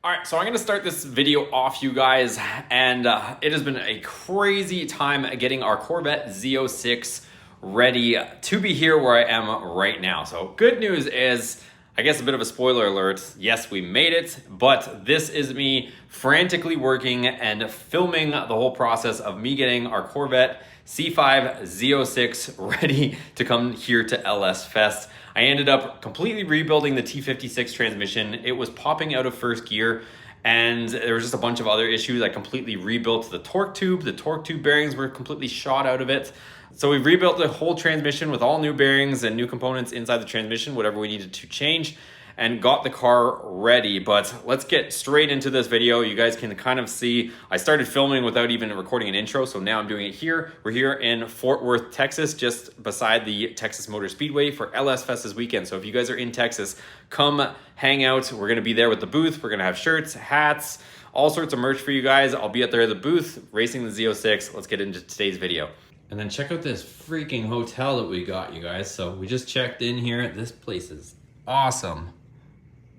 All right, so I'm gonna start this video off, you guys, and it has been a crazy time getting our Corvette Z06 ready to be here where I am right now. So good news is, I guess a bit of a spoiler alert, yes, we made it, but this is me frantically working and filming the whole process of me getting our Corvette C5 Z06 ready to come here to LS Fest. I ended up completely rebuilding the T56 transmission. It was popping out of first gear and there was just a bunch of other issues. I completely rebuilt the torque tube. The torque tube bearings were completely shot out of it. So we rebuilt the whole transmission with all new bearings and new components inside the transmission, whatever we needed to change, and got the car ready. But let's get straight into this video. You guys can kind of see, I started filming without even recording an intro, so now I'm doing it here. We're here in Fort Worth, Texas, just beside the Texas Motor Speedway for LS Fest this weekend. So if you guys are in Texas, come hang out. We're gonna be there with the booth. We're gonna have shirts, hats, all sorts of merch for you guys. I'll be out there at the booth, racing the Z06. Let's get into today's video. And then check out this freaking hotel that we got, you guys. So we just checked in here. This place is awesome.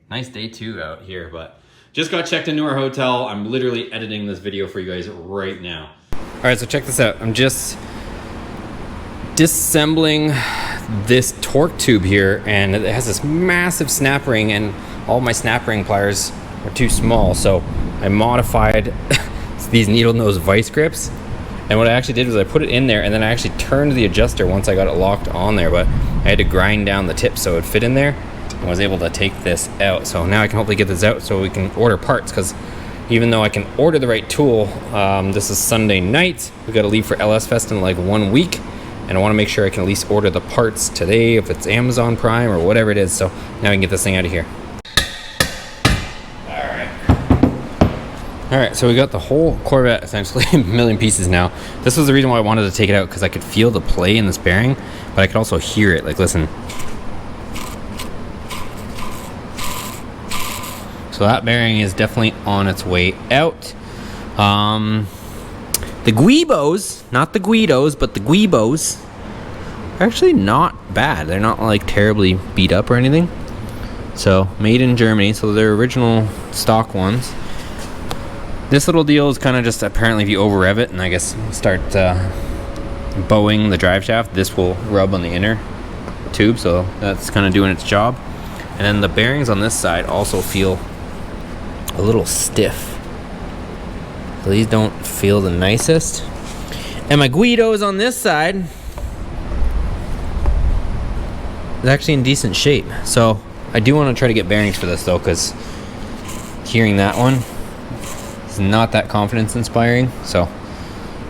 Nice day too out here, but just got checked into our hotel. I'm literally editing this video for you guys right now. All right, so check this out. I'm just disassembling this torque tube here, and it has this massive snap ring, and all my snap ring pliers are too small. So I modified these needle nose vice grips. And what I actually did was I put it in there, and then I actually turned the adjuster once I got it locked on there, but I had to grind down the tip so it would fit in there, and was able to take this out. So now I can hopefully get this out so we can order parts, because even though I can order the right tool, this is Sunday night. We got to leave for LS Fest in like 1 week, and I want to make sure I can at least order the parts today, if it's Amazon Prime or whatever it is. So now I can get this thing out of here. All right, so we got the whole Corvette essentially a million pieces now. This was the reason why I wanted to take it out, because I could feel the play in this bearing, but I could also hear it. Like, listen. So that bearing is definitely on its way out. The Guibos, not the Guidos, but the Guibos are actually not bad. They're not like terribly beat up or anything. So made in Germany, so they're original stock ones. This little deal is kind of just, apparently if you over rev it and I guess start bowing the drive shaft, this will rub on the inner tube, so that's kind of doing its job. And then the bearings on this side also feel a little stiff. So these don't feel the nicest. And my Guidos on this side is actually in decent shape. So I do want to try to get bearings for this though, because hearing that one, it's not that confidence inspiring, so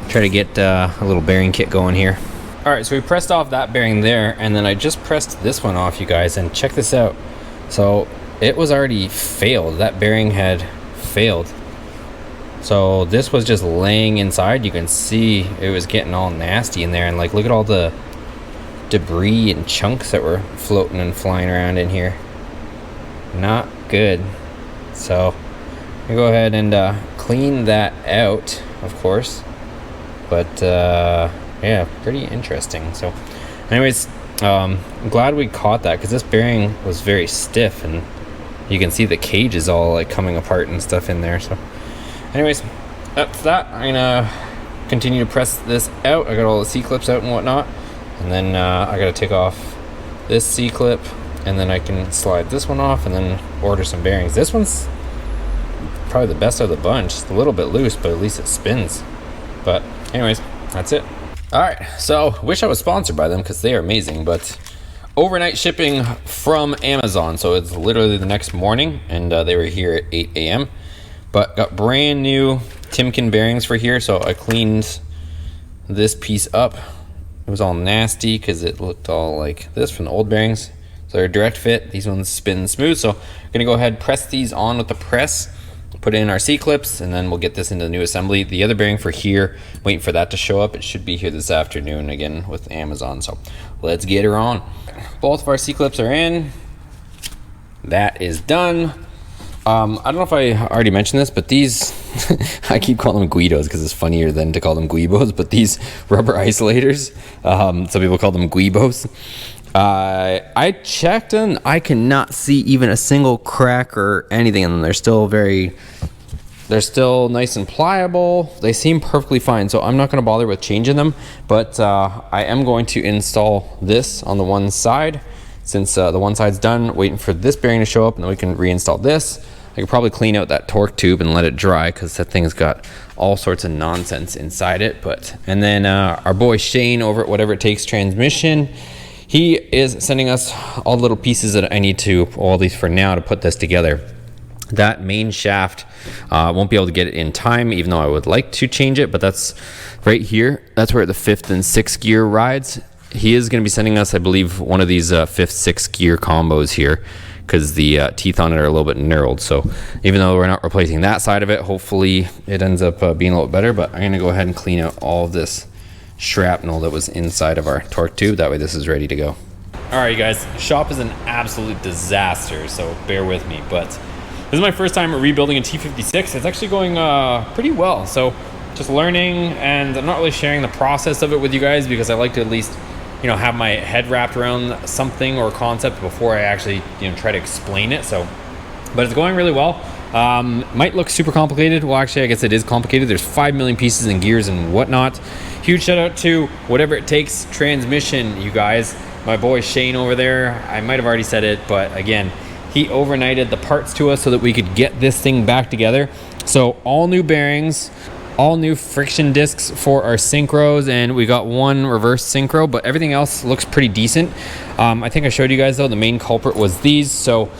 try to get a little bearing kit going here. All right, so we pressed off that bearing there, and then I just pressed this one off, you guys, and check this out. So it was already failed. That bearing had failed. So this was just laying inside. You can see it was getting all nasty in there, and like, look at all the debris and chunks that were floating and flying around in here. Not good. So I go ahead and clean that out, of course, but yeah, pretty interesting. So anyways, I'm glad we caught that, because this bearing was very stiff, and you can see the cage is all like coming apart and stuff in there. So anyways, that's that. I'm gonna continue to press this out. I got all the C-clips out and whatnot, and then I gotta take off this C-clip, and then I can slide this one off and then order some bearings. This one's probably the best of the bunch. It's a little bit loose, but at least it spins. But anyways, that's it. All right, so wish I was sponsored by them, because they are amazing, but overnight shipping from Amazon. So it's literally the next morning, and they were here at 8 a.m. But got brand new Timken bearings for here. So I cleaned this piece up. It was all nasty because it looked all like this from the old bearings. So they're direct fit. These ones spin smooth. So I'm gonna go ahead and press these on with the press, put in our C-clips, and then we'll get this into the new assembly. The other bearing for here, waiting for that to show up. It should be here this afternoon again with Amazon. So let's get her on. Both of our C-clips are in. That is done. I don't know if I already mentioned this, but these, I keep calling them Guidos because it's funnier than to call them Guibos, but these rubber isolators, some people call them Guibos. I checked and I cannot see even a single crack or anything in them. They're still nice and pliable. They seem perfectly fine, so I'm not going to bother with changing them, but I am going to install this on the one side. Since the one side's done, waiting for this bearing to show up, and then we can reinstall this. I could probably clean out that torque tube and let it dry, because that thing's got all sorts of nonsense inside it. And then our boy Shane over at Whatever It Takes Transmission, he is sending us all the little pieces that I need to, all these for now, to put this together. That main shaft, won't be able to get it in time, even though I would like to change it, but that's right here. That's where the 5th and 6th gear rides. He is going to be sending us, I believe, one of these 5th, 6th gear combos here, because the teeth on it are a little bit knurled. So even though we're not replacing that side of it, hopefully it ends up being a little better. But I'm going to go ahead and clean out all of this shrapnel that was inside of our torque tube. That way this is ready to go. All right, you guys, shop is an absolute disaster, so bear with me. But this is my first time rebuilding a T56. It's actually going pretty well. So just learning, and I'm not really sharing the process of it with you guys, because I like to at least, you know, have my head wrapped around something or concept before I actually, you know, try to explain it. So, but it's going really well. Might look super complicated. Well, actually, I guess it is complicated. There's 5 million pieces and gears and whatnot. Huge shout out to Whatever It Takes Transmission, you guys. My boy Shane over there, I might have already said it, but again, he overnighted the parts to us so that we could get this thing back together. So all new bearings, all new friction discs for our synchros, and we got one reverse synchro, but everything else looks pretty decent. I think I showed you guys though, the main culprit was these. So,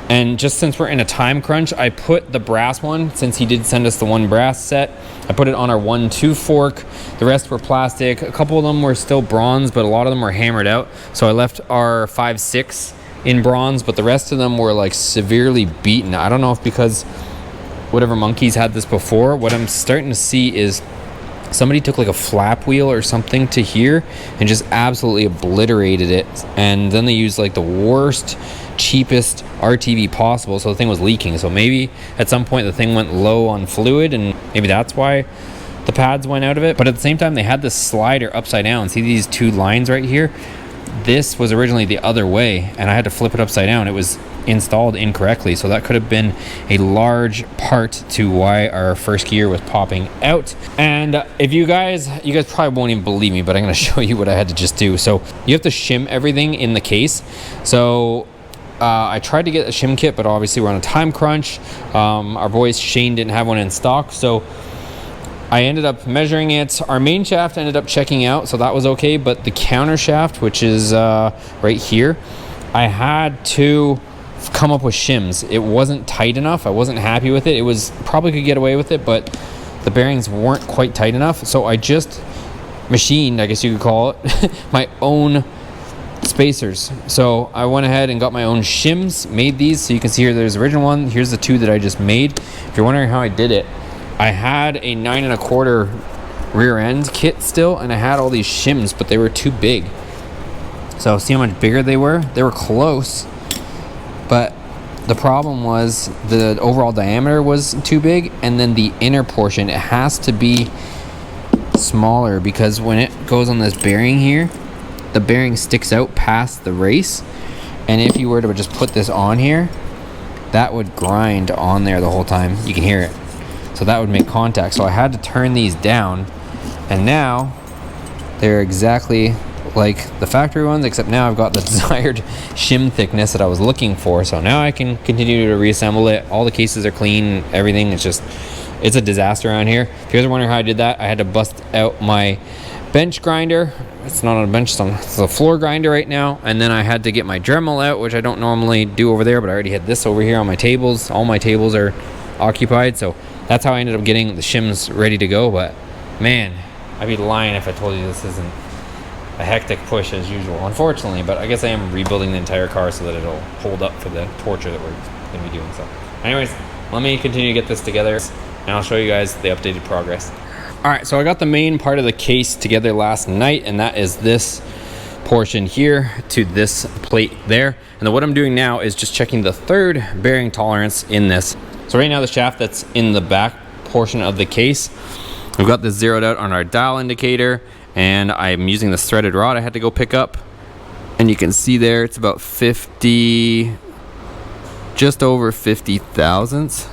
and just since we're in a time crunch, I put the brass one, since he did send us the one brass set, I put it on our 1-2 fork. The rest were plastic. A couple of them were still bronze, but a lot of them were hammered out. So I left our 5-6 in bronze, but the rest of them were like severely beaten. I don't know if because Whatever Monkeys had this before. What I'm starting to see is somebody took like a flap wheel or something to here and just absolutely obliterated it, and then they used like the worst, cheapest RTV possible, so the thing was leaking. So maybe at some point the thing went low on fluid, and maybe that's why the pads went out of it. But at the same time, they had this slider upside down. See these two lines right here? This was originally the other way, and I had to flip it upside down. It was installed incorrectly, so that could have been a large part to why our first gear was popping out. And if you guys probably won't even believe me, but I'm going to show you what I had to just do. So you have to shim everything in the case. So I tried to get a shim kit, but obviously we're on a time crunch. Our boy Shane didn't have one in stock, so I ended up measuring it. Our main shaft ended up checking out, so that was okay, but the counter shaft, which is right here, I had to come up with shims. It wasn't tight enough. I wasn't happy with it. It was probably could get away with it, but the bearings weren't quite tight enough. So I just machined, I guess you could call it, my own spacers. So I went ahead and got my own shims, made these. So you can see here, there's the original one. Here's the two that I just made. If you're wondering how I did it, I had a 9 1/4 rear end kit still, and I had all these shims, but they were too big. So see how much bigger they were? They were close, but the problem was the overall diameter was too big, and then the inner portion, it has to be smaller, because when it goes on this bearing here, the bearing sticks out past the race, and if you were to just put this on here, that would grind on there the whole time. You can hear it. So that would make contact. So I had to turn these down, and now they're exactly like the factory ones, except now I've got the desired shim thickness that I was looking for. So now I can continue to reassemble it. All the cases are clean, everything. It's a disaster around here. If you guys are wondering how I did that, I had to bust out my bench grinder. It's not on a bench, it's a floor grinder right now. And then I had to get my Dremel out, which I don't normally do over there, but I already had this over here on my tables. All my tables are occupied, so that's how I ended up getting the shims ready to go. But man, I'd be lying if I told you this isn't a hectic push as usual, unfortunately. But I guess I am rebuilding the entire car so that it'll hold up for the torture that we're going to be doing. So anyways, let me continue to get this together, and I'll show you guys the updated progress. All right, so I got the main part of the case together last night, and that is this portion here to this plate there. And then what I'm doing now is just checking the third bearing tolerance in this. So right now the shaft that's in the back portion of the case, we've got this zeroed out on our dial indicator, and I'm using this threaded rod I had to go pick up. And you can see there it's about 50, just over 50 thousandths.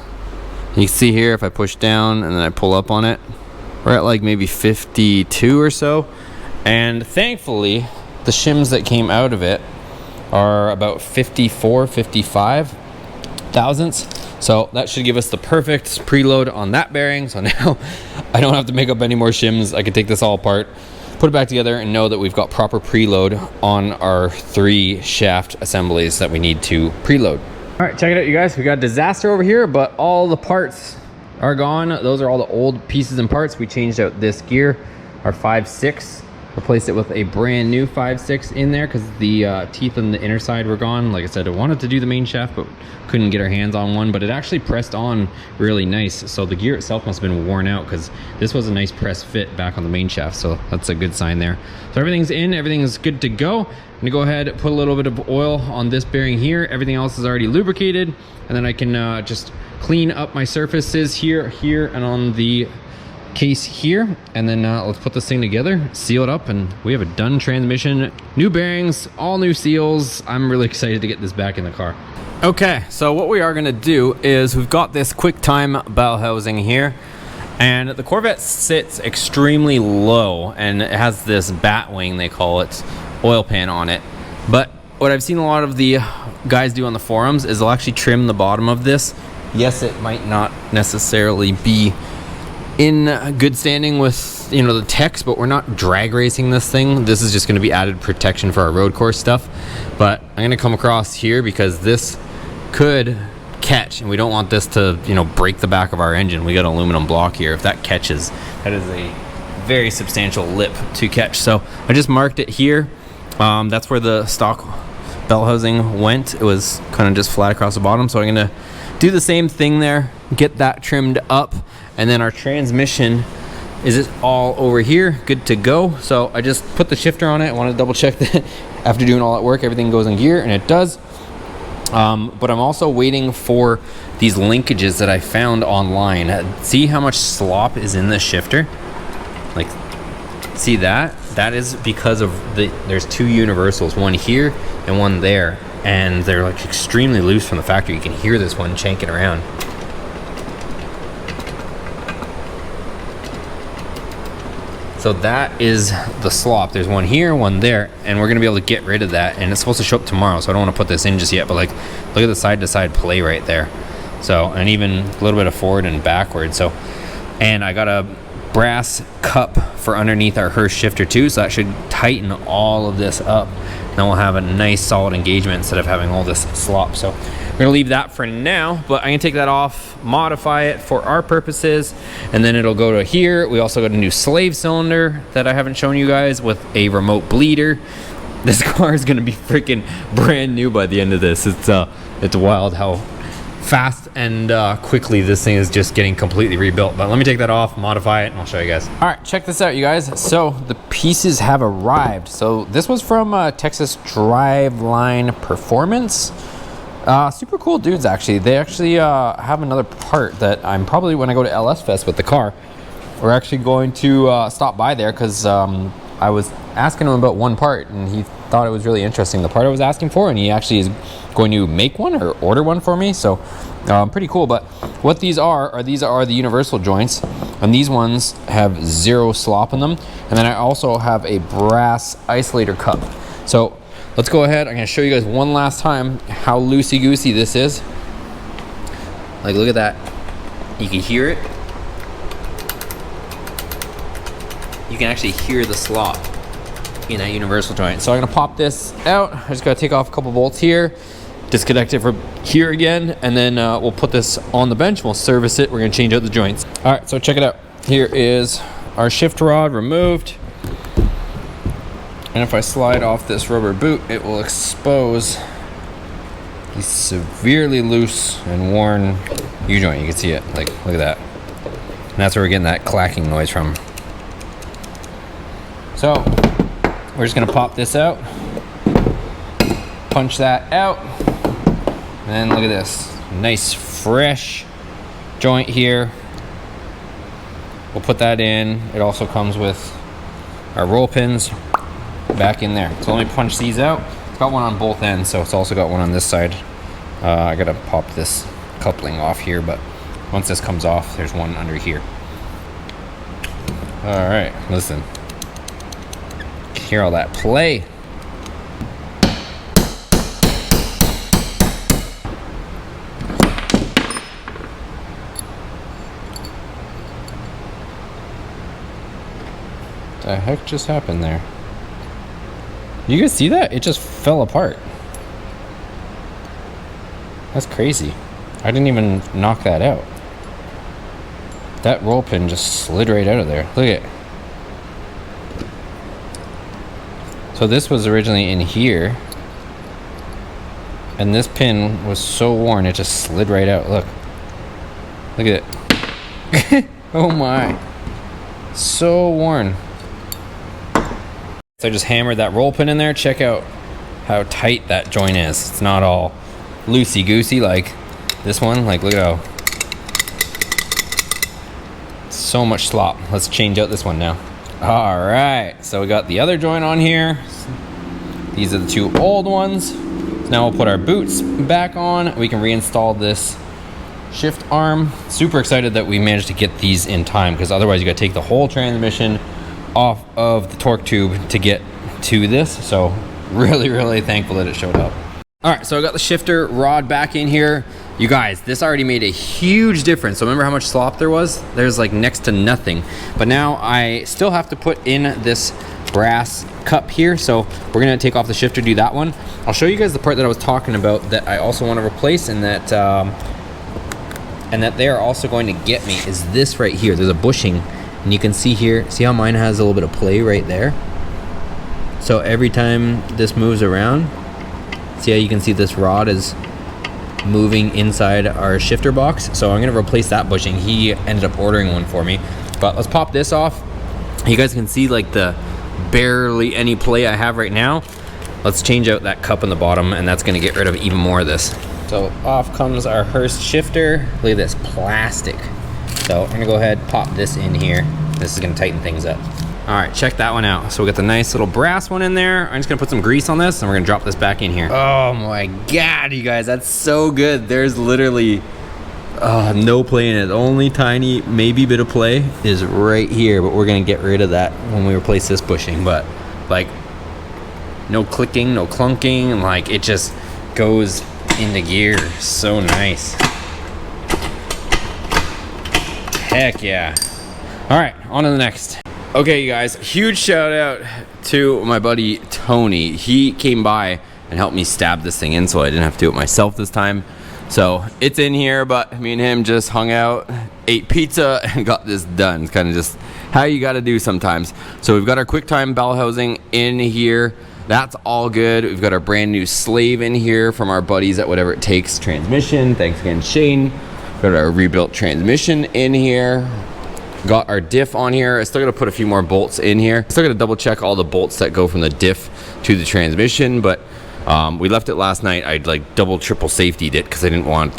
You can see here if I push down and then I pull up on it, we're at like maybe 52 or so. And thankfully the shims that came out of it are about 54, 55 thousandths. So that should give us the perfect preload on that bearing. So now I don't have to make up any more shims. I can take this all apart, put it back together, and know that we've got proper preload on our 3 shaft assemblies that we need to preload. All right, check it out, you guys. We got a disaster over here, but all the parts are gone. Those are all the old pieces and parts. We changed out this gear, our 5.6, replaced it with a brand new 5.6 in there because the teeth on the inner side were gone. Like I said, I wanted to do the main shaft, but couldn't get our hands on one, but it actually pressed on really nice. So the gear itself must have been worn out because this was a nice press fit back on the main shaft. So that's a good sign there. So everything's in, everything's good to go. I'm gonna go ahead and put a little bit of oil on this bearing here. Everything else is already lubricated. And then I can just clean up my surfaces here, and on the case here. And then let's put this thing together, seal it up, and we have a done transmission. New bearings, all new seals. I'm really excited to get this back in the car. Okay, so what we are gonna do is we've got this QuickTime bell housing here, and the Corvette sits extremely low, and it has this bat wing, they call it, oil pan on it. But what I've seen a lot of the guys do on the forums is they'll actually trim the bottom of this. Yes, it might not necessarily be in good standing with, you know, the techs, but we're not drag racing this thing. This is just going to be added protection for our road course stuff. But I'm going to come across here because this could catch, and we don't want this to, you know, break the back of our engine. We got an aluminum block here. If that catches, that is a very substantial lip to catch. So I just marked it here. That's where the stock bell housing went. It was kind of just flat across the bottom. So I'm going to do the same thing there, get that trimmed up, and then our transmission is all over here, good to go. So I just put the shifter on it. I want to double check that after doing all that work, everything goes in gear, and it does. But I'm also waiting for these linkages that I found online. See how much slop is in the shifter? Like, see that? That is because of there's 2 universals, one here and one there, and they're like extremely loose from the factory. You can hear this one chanking around. So that is the slop. There's one here, one there, and we're gonna be able to get rid of that, and it's supposed to show up tomorrow, so I don't want to put this in just yet, but like, look at the side-to-side play right there. So, and even a little bit of forward and backward. So, and I got a brass cup for underneath our Hurst shifter too, so that should tighten all of this up. Then we'll have a nice solid engagement instead of having all this slop. So we're gonna leave that for now, but I'm gonna take that off, modify it for our purposes, and then it'll go to here. We also got a new slave cylinder that I haven't shown you guys with a remote bleeder. This car is gonna be freaking brand new by the end of this. It's wild how fast and quickly this thing is just getting completely rebuilt. But let me take that off, modify it, and I'll show you guys. All right, check this out, you guys. So the pieces have arrived. So this was from Texas Driveline Performance. Super cool dudes, actually. They actually have another part that I'm probably, when I go to LS Fest with the car, we're actually going to stop by there because I was asking him about one part, and he thought it was really interesting, the part I was asking for, and he actually is going to make one or order one for me. So pretty cool. But what these are these are the universal joints, and these ones have 0 slop in them. And then I also have a brass isolator cup. So let's go ahead. I'm going to show you guys one last time how loosey-goosey this is. Like, look at that. You can hear it. You can actually hear the slop in that universal joint. So I'm gonna pop this out. I just gotta take off a couple bolts here, disconnect it from here again, and then we'll put this on the bench, we'll service it, we're gonna change out the joints. All right, so check it out. Here is our shift rod removed. And if I slide off this rubber boot, it will expose the severely loose and worn U-joint. You can see it, like, look at that. And that's where we're getting that clacking noise from. So we're just gonna pop this out, punch that out, and then look at this nice fresh joint here. We'll put that in. It also comes with our roll pins. back in there. So let me punch these out. It's got one on both ends, so it's also got one on this side. I gotta pop this coupling off here, but once this comes off, there's one under here. All right, listen. Hear all that play. What the heck just happened there? You guys see that? It just fell apart. That's crazy. I didn't even knock that out. That roll pin just slid right out of there. Look at it. So this was originally in here, and this pin was so worn it just slid right out. Look at it. Oh my, so worn. So I just hammered that roll pin in there. Check out how tight that joint is. It's not all loosey goosey like this one. Like, look at how so much slop. Let's change out this one now. All right, so we got the other joint on here. These are the two old ones. So now we'll put our boots back on. We can reinstall this shift arm. Super excited that we managed to get these in time, because otherwise you gotta take the whole transmission off of the torque tube to get to this. So really thankful that it showed up. All right, so I got the shifter rod back in here. You guys, this already made a huge difference. So remember how much slop there was? There's like next to nothing. But now I still have to put in this brass cup here. So we're gonna take off the shifter, do that one. I'll show you guys the part that I was talking about that I also want to replace, and that they are also going to get me, is this right here. There's a bushing, and you can see here, see how mine has a little bit of play right there? So every time this moves around, see how you can see this rod is moving inside our shifter box. So I'm gonna replace that bushing. He ended up ordering one for me, but let's pop this off. You guys can see like the barely any play I have right now. Let's change out that cup in the bottom, and that's gonna get rid of even more of this. So off comes our Hurst shifter. Look at this plastic. So I'm gonna go ahead, pop this in here. This is gonna tighten things up. All right, check that one out. So we got the nice little brass one in there. I'm just gonna put some grease on this, and we're gonna drop this back in here. Oh my God, you guys, that's so good. There's literally no play in it. The only tiny, maybe bit of play is right here, but we're gonna get rid of that when we replace this bushing. But like, no clicking, no clunking, and like it just goes into gear. So nice. Heck yeah. All right, on to the next. Okay, you guys, huge shout out to my buddy Tony. He came by and helped me stab this thing in so I didn't have to do it myself this time. So it's in here, but me and him just hung out, ate pizza, and got this done. It's kind of just how you got to do sometimes. So we've got our QuickTime bell housing in here. That's all good. We've got our brand new slave in here from our buddies at Whatever It Takes transmission. Thanks again, Shane. Got our rebuilt transmission in here. Got our diff on here. I still got to put a few more bolts in here. Still got to double check all the bolts that go from the diff to the transmission, but we left it last night. I'd like double, triple safetied it because I didn't want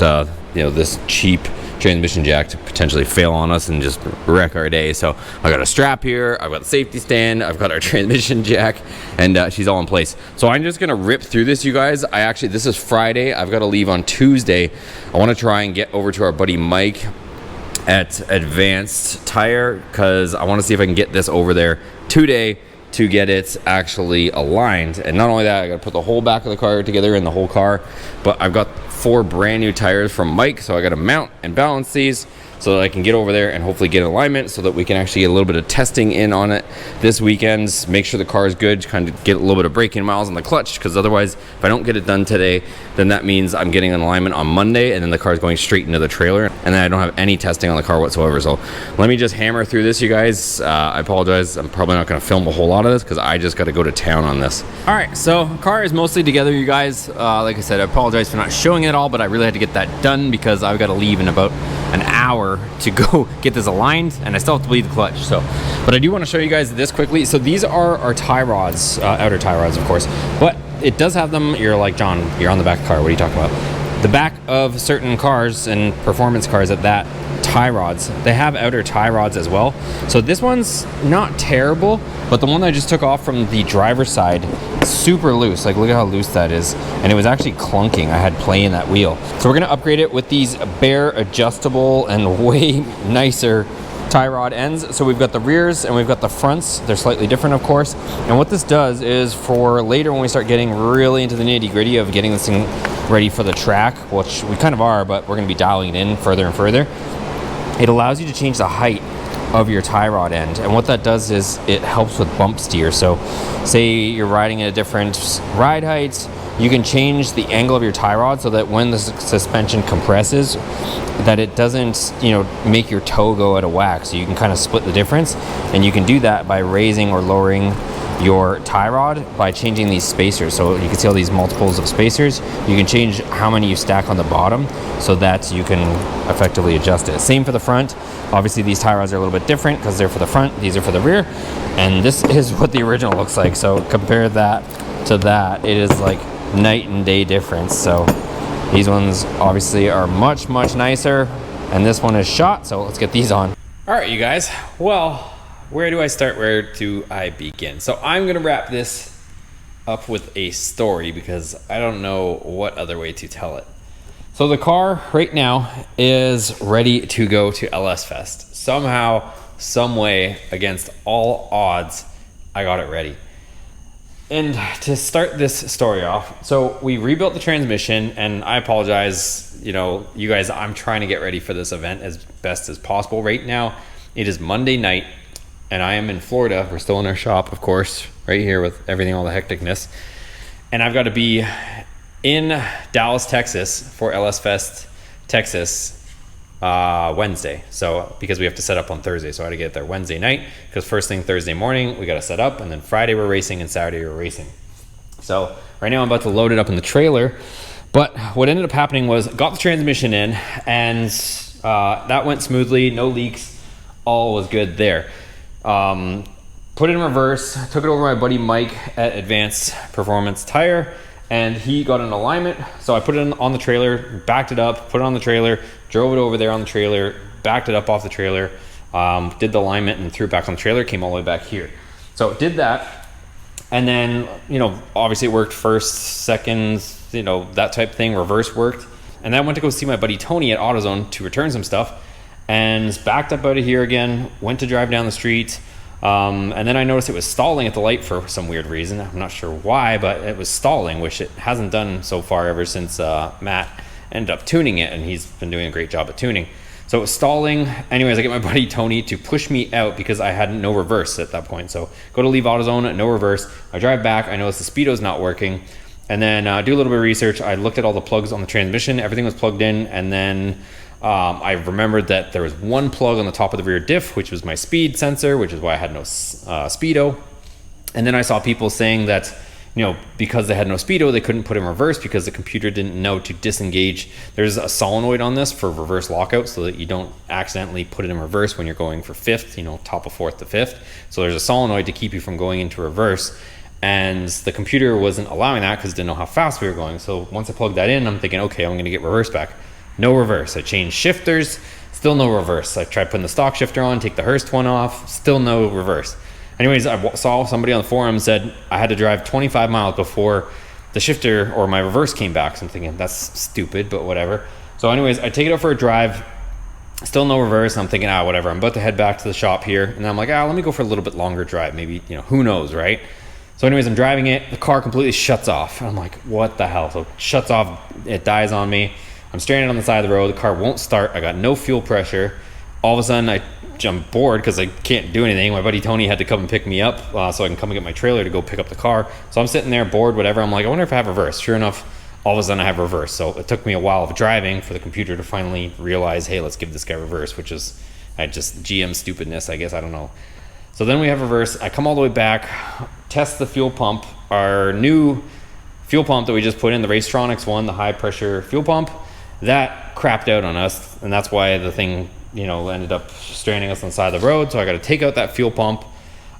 this cheap transmission jack to potentially fail on us and just wreck our day. So I got a strap here, I've got the safety stand, I've got our transmission jack, and she's all in place. So I'm just gonna rip through this, you guys. This is Friday. I've got to leave on Tuesday. I want to try and get over to our buddy Mike at Advanced Tire because I want to see if I can get this over there today to get it actually aligned. And not only that, I got to put the whole back of the car together in the whole car, but I've got 4 brand new tires from Mike, so I got to mount and balance these so that I can get over there and hopefully get alignment so that we can actually get a little bit of testing in on it this weekend. Make sure the car is good, kind of get a little bit of braking miles on the clutch, because otherwise if I don't get it done today, then that means I'm getting an alignment on Monday and then the car is going straight into the trailer, and then I don't have any testing on the car whatsoever. So let me just hammer through this, you guys. I apologize, I'm probably not going to film a whole lot of this because I just got to go to town on this. All right, so car is mostly together, you guys. Like I said, I apologize for not showing it all, but I really had to get that done because I've got to leave in about an hour to go get this aligned, and I still have to bleed the clutch. So, but I do want to show you guys this quickly. So these are our tie rods, outer tie rods, of course, but it does have them. You're like, John, you're on the back of the car, what are you talking about? The back of certain cars and performance cars at that, tie rods. They have outer tie rods as well. So this one's not terrible, but the one I just took off from the driver's side, super loose. Like, look at how loose that is. And it was actually clunking. I had play in that wheel. So we're gonna upgrade it with these bare adjustable and way nicer tie rod ends. So we've got the rears and we've got the fronts. They're slightly different, of course. And what this does is for later when we start getting really into the nitty gritty of getting this thing ready for the track, which we kind of are, but we're gonna be dialing it in further and further. It allows you to change the height of your tie rod end. And what that does is it helps with bump steer. So say you're riding at a different ride height, you can change the angle of your tie rod so that when the suspension compresses, that it doesn't, you know, make your toe go out of whack. So you can kind of split the difference, and you can do that by raising or lowering your tie rod by changing these spacers. So you can see all these multiples of spacers. You can change how many you stack on the bottom so that you can effectively adjust it. Same for the front. Obviously these tie rods are a little bit different because they're for the front, these are for the rear, and this is what the original looks like. So compare that to that, it is like night and day difference. So these ones obviously are much nicer, and this one is shot, so let's get these on. All right, you guys, well, where do I start? Where do I begin? So I'm gonna wrap this up with a story because I don't know what other way to tell it. So the car right now is ready to go to LS Fest. Somehow, some way, against all odds, I got it ready. And to start this story off, so we rebuilt the transmission, and I apologize, you know, you guys, I'm trying to get ready for this event as best as possible. Right now, it is Monday night, and I am in Florida. We're still in our shop, of course, right here with everything, all the hecticness. And I've got to be in Dallas, Texas for LS Fest, Texas, Wednesday. So because we have to set up on Thursday, so I had to get there Wednesday night because first thing Thursday morning we got to set up, and then Friday we're racing and Saturday we're racing. So right now I'm about to load it up in the trailer, but what ended up happening was got the transmission in, and that went smoothly, no leaks, all was good there. Put it in reverse, took it over to my buddy Mike at Advanced Performance Tire, and he got an alignment. So I put it on the trailer, backed it up, put it on the trailer, drove it over there on the trailer, backed it up off the trailer, did the alignment and threw it back on the trailer, came all the way back here. So did that, and then, you know, obviously it worked first, second, you know, that type of thing, reverse worked. And then I went to go see my buddy Tony at AutoZone to return some stuff, and backed up out of here again, went to drive down the street, and then I noticed it was stalling at the light for some weird reason. I'm not sure why, but it was stalling, which it hasn't done so far ever since Matt ended up tuning it, and he's been doing a great job at tuning. So it was stalling. Anyways, I get my buddy Tony to push me out because I had no reverse at that point. So go to leave AutoZone, no reverse. I drive back, I notice the speedo's not working, and then do a little bit of research. I looked at all the plugs on the transmission, everything was plugged in, and then I remembered that there was one plug on the top of the rear diff, which was my speed sensor, which is why I had no speedo. And then I saw people saying that, you know, because they had no speedo, they couldn't put in reverse because the computer didn't know to disengage. There's a solenoid on this for reverse lockout so that you don't accidentally put it in reverse when you're going for fifth, you know, top of fourth to fifth. So there's a solenoid to keep you from going into reverse. And the computer wasn't allowing that because it didn't know how fast we were going. So once I plugged that in, I'm thinking, okay, I'm going to get reverse back. No reverse. I changed shifters, still no reverse. I tried putting the stock shifter on, take the Hurst one off, still no reverse. Anyways, I saw somebody on the forum said I had to drive 25 miles before the shifter or my reverse came back. So I'm thinking, that's stupid, but whatever. So anyways, I take it out for a drive, still no reverse. And I'm thinking, whatever. I'm about to head back to the shop here. And I'm like, let me go for a little bit longer drive. Maybe, you know, who knows, right? So anyways, I'm driving it. The car completely shuts off. And I'm like, what the hell? So it shuts off. It dies on me. I'm stranded on the side of the road. The car won't start. I got no fuel pressure. All of a sudden, I'm bored because I can't do anything. My buddy Tony had to come and pick me up so I can come and get my trailer to go pick up the car. So I'm sitting there bored, whatever. I'm like, I wonder if I have reverse. Sure enough, all of a sudden I have reverse. So it took me a while of driving for the computer to finally realize, hey, let's give this guy reverse, which is just GM stupidness, I guess. I don't know. So then we have reverse. I come all the way back, test the fuel pump. Our new fuel pump that we just put in, the Racetronics one, the high pressure fuel pump, that crapped out on us, and that's why the thing, you know, ended up stranding us on the side of the road. So I got to take out that fuel pump.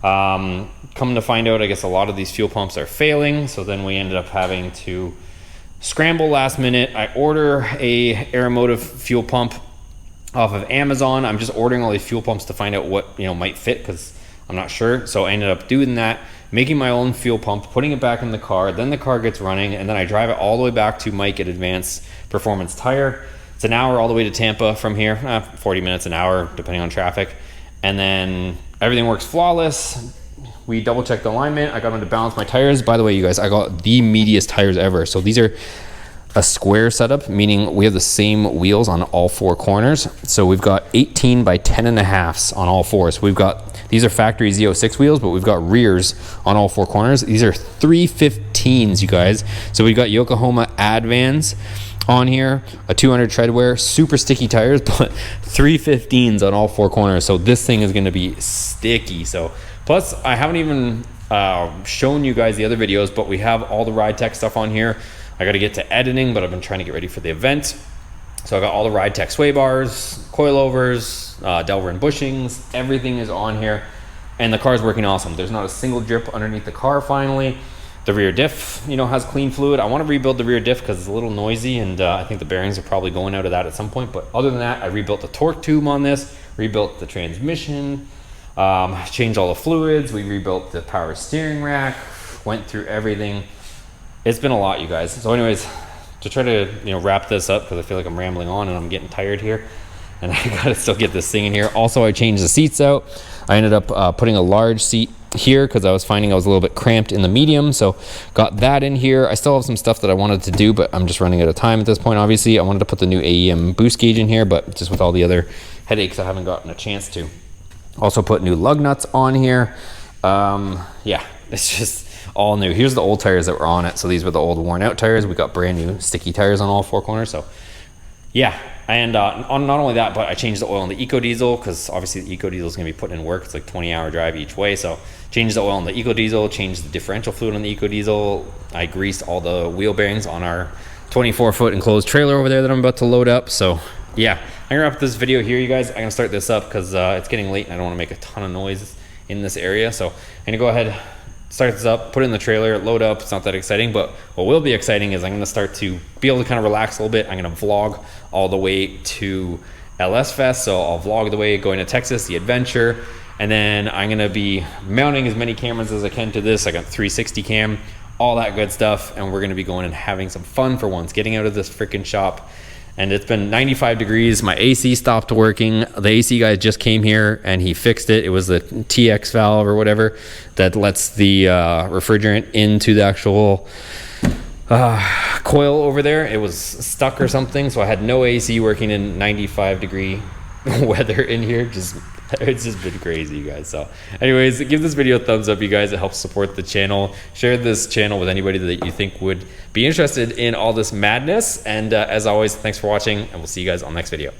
Come to find out, I guess a lot of these fuel pumps are failing, so then we ended up having to scramble last minute. I order a Aeromotive fuel pump off of Amazon. I'm just ordering all these fuel pumps to find out what, might fit, because I'm not sure. So I ended up doing that, making my own fuel pump, putting it back in the car. Then the car gets running, and then I drive it all the way back to Mike at Advanced Performance Tire. It's an hour all the way to Tampa from here, 40 minutes, an hour, depending on traffic. And then everything works flawless. We double checked the alignment. I got them to balance my tires. By the way, you guys, I got the meatiest tires ever. So these are a square setup, meaning we have the same wheels on all 4 corners. So we've got 18 by 10.5s on all 4. So we've got, these are factory Z06 wheels, but we've got rears on all 4 corners. These are 315s, you guys. So we've got Yokohama Advans on here, a 200 treadwear, super sticky tires, but 315s on all 4 corners. So this thing is gonna be sticky. So plus, I haven't even shown you guys the other videos, but we have all the ride tech stuff on here. I got to get to editing, but I've been trying to get ready for the event. So I got all the ride tech sway bars, coilovers, Delver and bushings, everything is on here. And the car's working awesome. There's not a single drip underneath the car finally. The rear diff, has clean fluid. I want to rebuild the rear diff because it's a little noisy, and I think the bearings are probably going out of that at some point. But other than that, I rebuilt the torque tube on this, rebuilt the transmission, changed all the fluids. We rebuilt the power steering rack, went through everything. It's been a lot, you guys. So anyways, to try to wrap this up, because I feel like I'm rambling on and I'm getting tired here, and I gotta still get this thing in here. Also, I changed the seats out. I ended up putting a large seat here because I was finding I was a little bit cramped in the medium, so got that in here. I still have some stuff that I wanted to do, but I'm just running out of time at this point. Obviously, I wanted to put the new AEM boost gauge in here, but just with all the other headaches, I haven't gotten a chance to. Also put new lug nuts on here. Yeah, it's just all new. Here's the old tires that were on it. So these were the old worn out tires. We got brand new sticky tires on all 4 corners. So yeah, and on not only that, but I changed the oil in the Eco Diesel, because obviously the Eco Diesel is going to be putting in work. It's like 20-hour drive each way. So changed the oil in the Eco Diesel, changed the differential fluid on the Eco Diesel. I greased all the wheel bearings on our 24-foot enclosed trailer over there that I'm about to load up. So yeah, I'm gonna wrap up this video here, you guys. I'm gonna start this up because it's getting late and I don't want to make a ton of noise in this area. So I'm gonna go ahead, start this up, put it in the trailer, load up. It's not that exciting, but what will be exciting is I'm gonna start to be able to kind of relax a little bit. I'm gonna vlog all the way to LS Fest. So I'll vlog the way going to Texas, the adventure, and then I'm gonna be mounting as many cameras as I can to this. I got 360 cam, all that good stuff, and we're gonna be going and having some fun for once, getting out of this freaking shop. And it's been 95 degrees. My AC stopped working. The AC guy just came here and he fixed it. It was the TX valve or whatever that lets the refrigerant into the actual coil over there. It was stuck or something. So I had no AC working in 95 degree weather in here. It's just been crazy, you guys. So anyways, give this video a thumbs up, you guys. It helps support the channel. Share this channel with anybody that you think would be interested in all this madness. And as always, thanks for watching, and we'll see you guys on the next video.